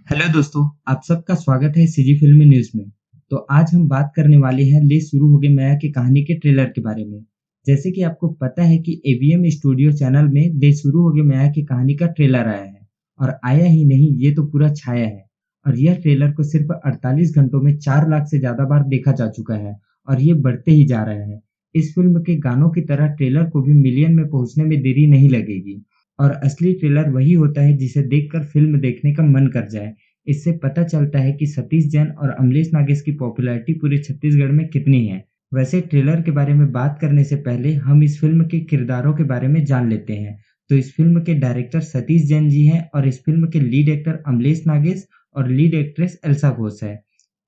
Hello दोस्तों, आप सबका स्वागत है सीजी फिल्मी न्यूज़ में। तो आज हम बात करने वाले हैं ले शुरू हो गए माया की कहानी के ट्रेलर के बारे में। जैसे कि आपको पता है कि एवीएम स्टूडियो चैनल में ले शुरू हो गए माया की कहानी का ट्रेलर आया है और आया ही नहीं, ये तो पूरा छाया है। और यह ट्रेलर को सिर्फ 48 घंटों में 4 लाख से ज़्यादा बार देखा जा चुका है और ये बढ़ते ही जा रहा है। इस फिल्म के गानों की तरह ट्रेलर को भी मिलियन में पहुंचने में देरी नहीं लगेगी और असली ट्रेलर वही होता है जिसे देखकर फिल्म देखने का मन कर जाए। इससे पता चलता है कि सतीश जैन और अमलेश नागेश की पॉपुलैरिटी पूरे छत्तीसगढ़ में कितनी है। वैसे ट्रेलर के बारे में बात करने से पहले हम इस फिल्म के किरदारों के बारे में जान लेते हैं। तो इस फिल्म के डायरेक्टर सतीश जैन जी हैं और इस फिल्म के लीड एक्टर अमलेश नागेश और लीड एक्ट्रेस एल्सा घोष है।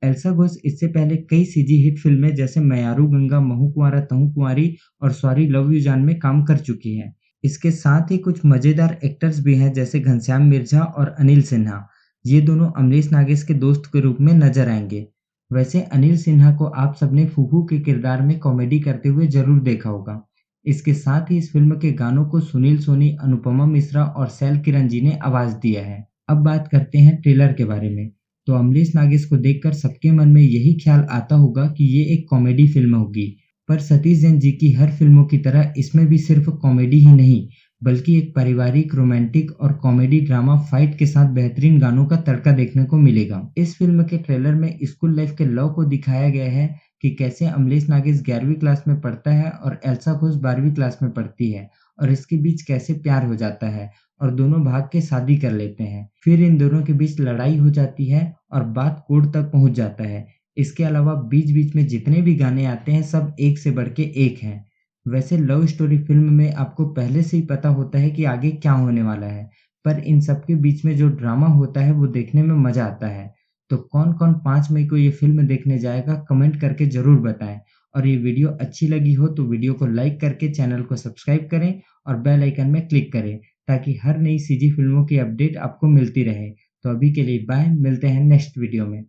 एल्सा घोष इससे पहले कई सीजी हिट फिल्में जैसे मैयारू गंगा, महू कुंवारा तहू कुंवारी और सॉरी लव यू जान में काम कर चुकी हैं। इसके साथ ही कुछ मजेदार एक्टर्स भी हैं जैसे घनश्याम मिर्जा और अनिल सिन्हा। ये दोनों अमरीश नागेश के दोस्त के रूप में नजर आएंगे। वैसे अनिल सिन्हा को आप सबने फूफू के किरदार में कॉमेडी करते हुए जरूर देखा होगा। इसके साथ ही इस फिल्म के गानों को सुनील सोनी, अनुपमा मिश्रा और सैल किरण जी ने आवाज दिया है। अब बात करते हैं ट्रेलर के बारे में। तो अमरीश नागेश को देखकर सबके मन में यही ख्याल आता होगा कि ये एक कॉमेडी फिल्म होगी, पर सतीश जैन जी की हर फिल्मों की तरह इसमें भी सिर्फ कॉमेडी ही नहीं बल्कि एक पारिवारिक, रोमांटिक और कॉमेडी ड्रामा फाइट के साथ बेहतरीन गानों का तड़का देखने को मिलेगा। इस फिल्म के ट्रेलर में स्कूल लाइफ के लव को दिखाया गया है कि कैसे अमलेश नागेश 11वीं क्लास में पढ़ता है और एल्सा घोष 12वीं क्लास में पढ़ती है और इसके बीच कैसे प्यार हो जाता है और दोनों भाग के शादी कर लेते हैं। फिर इन दोनों के बीच लड़ाई हो जाती है और बात कोर्ट तक पहुंच जाता है। इसके अलावा बीच बीच में जितने भी गाने आते हैं सब एक से बढ़ के एक हैं। वैसे लव स्टोरी फिल्म में आपको पहले से ही पता होता है कि आगे क्या होने वाला है, पर इन सब के बीच में जो ड्रामा होता है वो देखने में मजा आता है। तो कौन कौन 5 मई को ये फिल्म देखने जाएगा, कमेंट करके जरूर बताएं। और ये वीडियो अच्छी लगी हो तो वीडियो को लाइक करके चैनल को सब्सक्राइब करें और बेल आइकन में क्लिक करें ताकि हर नई सीजी फिल्मों की अपडेट आपको मिलती रहे। तो अभी के लिए बाय, मिलते हैं नेक्स्ट वीडियो में।